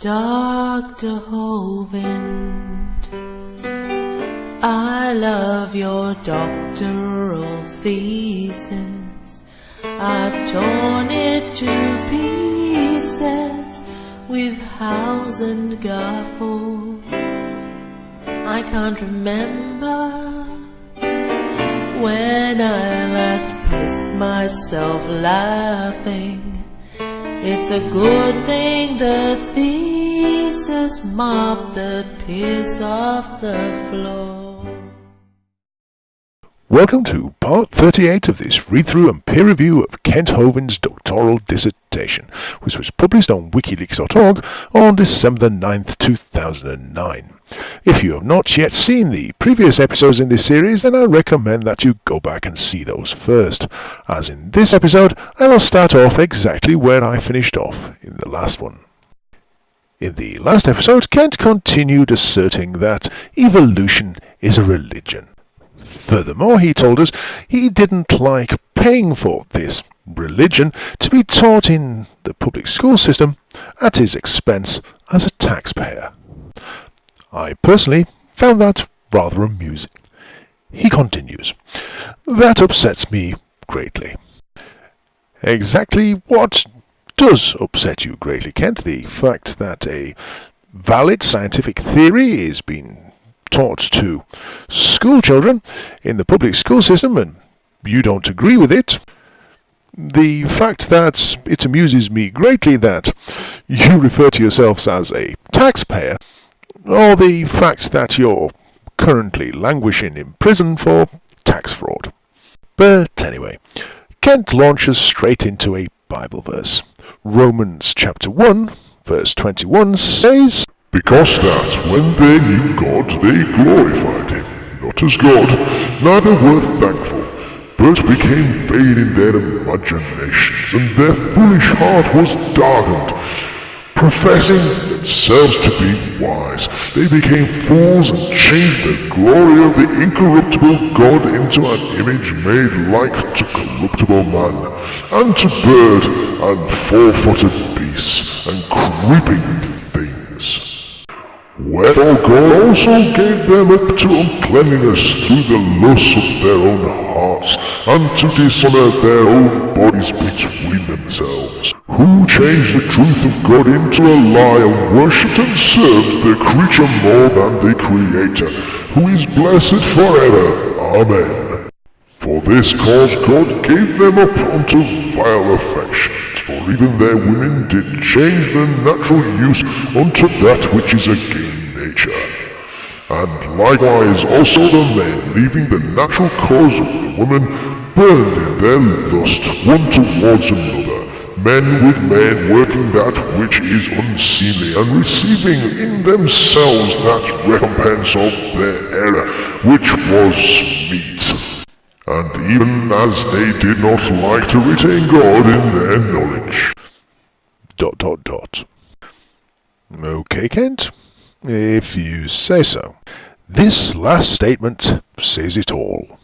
Dr. Hovind, I love your doctoral thesis. I've torn it to pieces with house and gaffle. I can't remember when I last pissed myself laughing. It's a good thing the thesis mopped the piss off the floor. Welcome to part 38 of this read-through and peer review of Kent Hovind's doctoral dissertation, which was published on wikileaks.org on December 9th, 2009. If you have not yet seen the previous episodes in this series, then I recommend that you go back and see those first, as in this episode I will start off exactly where I finished off in the last one. In the last episode, Kent continued asserting that evolution is a religion. Furthermore, he told us he didn't like paying for this religion to be taught in the public school system at his expense as a taxpayer. I personally found that rather amusing. He continues, "That upsets me greatly." Exactly what does upset you greatly, Kent? The fact that a valid scientific theory is being taught to school children in the public school system and you don't agree with it? The fact that it amuses me greatly that you refer to yourselves as a taxpayer, or the fact that you're currently languishing in prison for tax fraud. But anyway, Kent launches straight into a Bible verse. Romans chapter 1, verse 21 says, "Because that, when they knew God, they glorified him, not as God, neither were thankful, but became vain in their imaginations, and their foolish heart was darkened. Professing themselves to be wise, they became fools and changed the glory of the incorruptible God into an image made like to corruptible man, and to bird and four-footed beasts, and creeping things. Wherefore God also gave them up to uncleanness through the lusts of their own hearts, and to dishonor their own bodies between themselves, who changed the truth of God into a lie, and worshipped and served the creature more than the Creator, who is blessed forever. Amen. For this cause God gave them up unto vile affections, for even their women did change the natural use unto that which is against nature. And likewise also the men, leaving the natural cause of the woman, burned in their lust one towards another, men with men working that which is unseemly, and receiving in themselves that recompense of their error, which was meet. And even as they did not like to retain God in their knowledge." ... Okay, Kent, if you say so. This last statement says it all.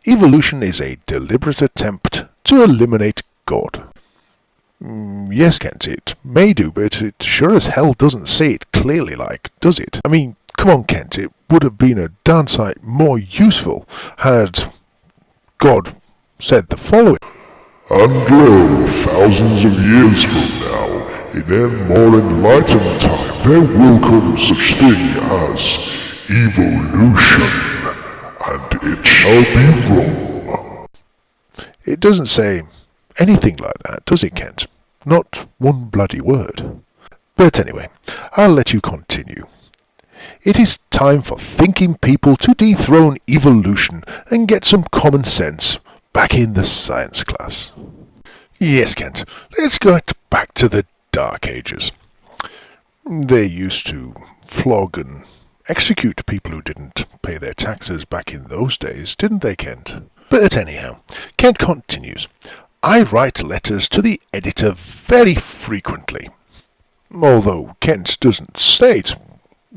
Evolution is a deliberate attempt to eliminate God. Yes, Kent, it may do, but it sure as hell doesn't say it clearly, like, does it? I mean, come on, Kent, it would have been a darn sight more useful had God said the following: "And lo, thousands of years from now, in a more enlightened time, there will come such thing as evolution, and it shall be wrong." It doesn't say anything like that, does it, Kent? Not one bloody word. But anyway, I'll let you continue. It is time for thinking people to dethrone evolution and get some common sense back in the science class. Yes, Kent, let's get back to the Dark Ages. They used to flog and execute people who didn't pay their taxes back in those days, didn't they, Kent? But anyhow, Kent continues, "I write letters to the editor very frequently." Although Kent doesn't state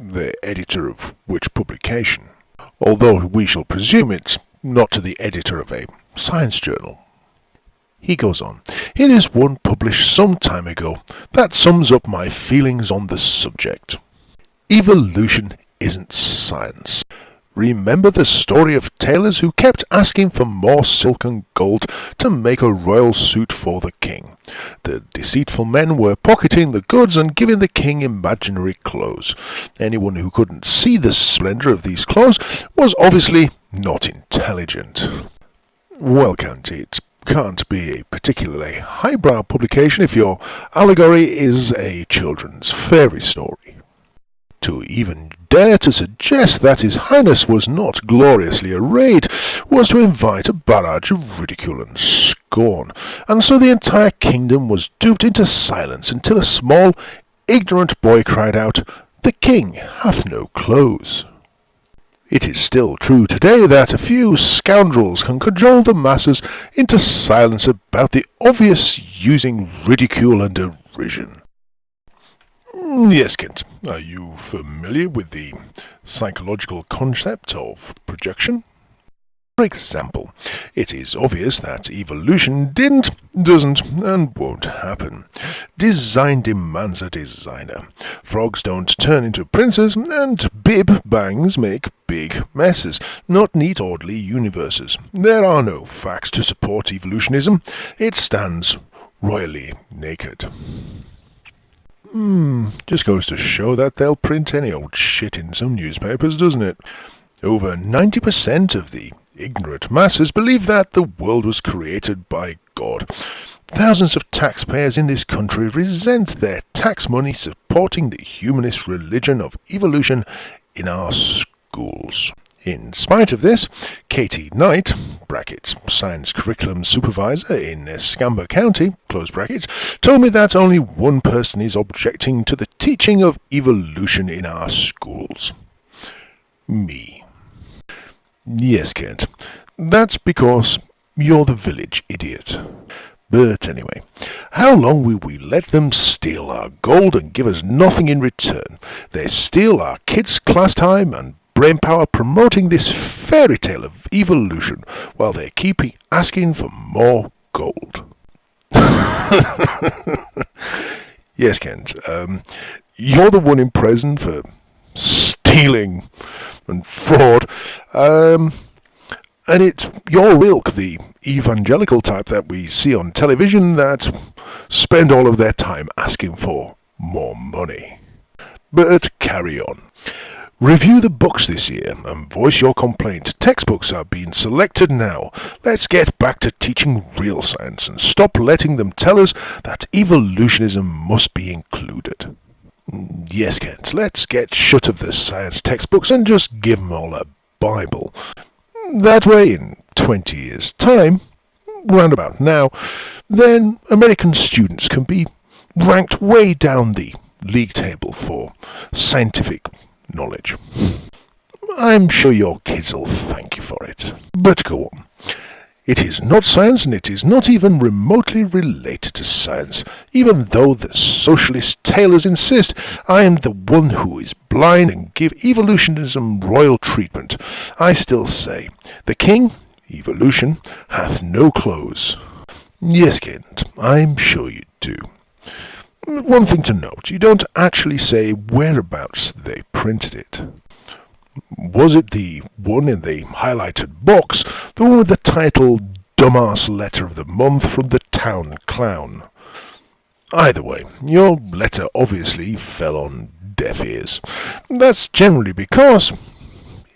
the editor of which publication, although we shall presume it's not to the editor of a science journal. He goes on, "Here is one published some time ago that sums up my feelings on the subject. Evolution isn't science. Remember the story of tailors who kept asking for more silk and gold to make a royal suit for the king. The deceitful men were pocketing the goods and giving the king imaginary clothes. Anyone who couldn't see the splendor of these clothes was obviously not intelligent." Well, Kent, it can't be a particularly highbrow publication if your allegory is a children's fairy story. To even dare to suggest that His Highness was not gloriously arrayed was to invite a barrage of ridicule and scorn, and so the entire kingdom was duped into silence until a small, ignorant boy cried out, "The king hath no clothes." It is still true today that a few scoundrels can cajole the masses into silence about the obvious using ridicule and derision. Yes, Kent, are you familiar with the psychological concept of projection? For example, it is obvious that evolution didn't, doesn't, and won't happen. Design demands a designer. Frogs don't turn into princes, and bib bangs make big messes, not neat orderly universes. There are no facts to support evolutionism. It stands royally naked. Just goes to show that they'll print any old shit in some newspapers, doesn't it? Over 90% of the ignorant masses believe that the world was created by God. Thousands of taxpayers in this country resent their tax money supporting the humanist religion of evolution in our schools. In spite of this, Katie Knight, brackets, science curriculum supervisor in Escambia County, close brackets, told me that only one person is objecting to the teaching of evolution in our schools. Me. Yes, Kent, that's because you're the village idiot. But anyway, how long will we let them steal our gold and give us nothing in return? They steal our kids' class time and brainpower promoting this fairy tale of evolution while they keep asking for more gold. Yes, Kent, you're the one in prison for stealing and fraud, and it's your ilk, the evangelical type that we see on television, that spend all of their time asking for more money. But carry on. Review the books this year and voice your complaint. Textbooks are being selected now. Let's get back to teaching real science and stop letting them tell us that evolutionism must be included. Yes, Kent, let's get shut of the science textbooks and just give them all a Bible. That way, in 20 years' time, round about now, then American students can be ranked way down the league table for scientific knowledge. I'm sure your kids will thank you for it. But go on. It is not science, and it is not even remotely related to science. Even though the socialist tailors insist I am the one who is blind and give evolutionism royal treatment, I still say, the king, evolution, hath no clothes. Yes, Kent, I'm sure you do. One thing to note, you don't actually say whereabouts they printed it. Was it the one in the highlighted box, the one with the title Dumbass Letter of the Month from the Town Clown? Either way, your letter obviously fell on deaf ears. That's generally because,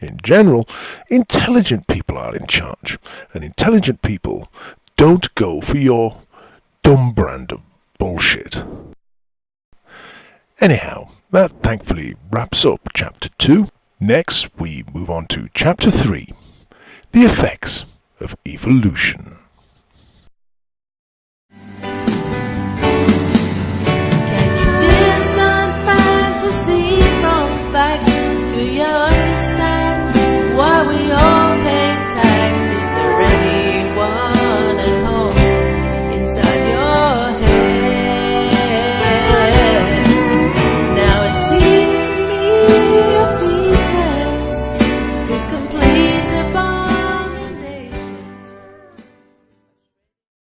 in general, intelligent people are in charge, and intelligent people don't go for your dumb brand of bullshit. Anyhow, that thankfully wraps up Chapter 2. Next, we move on to Chapter 3, the effects of evolution.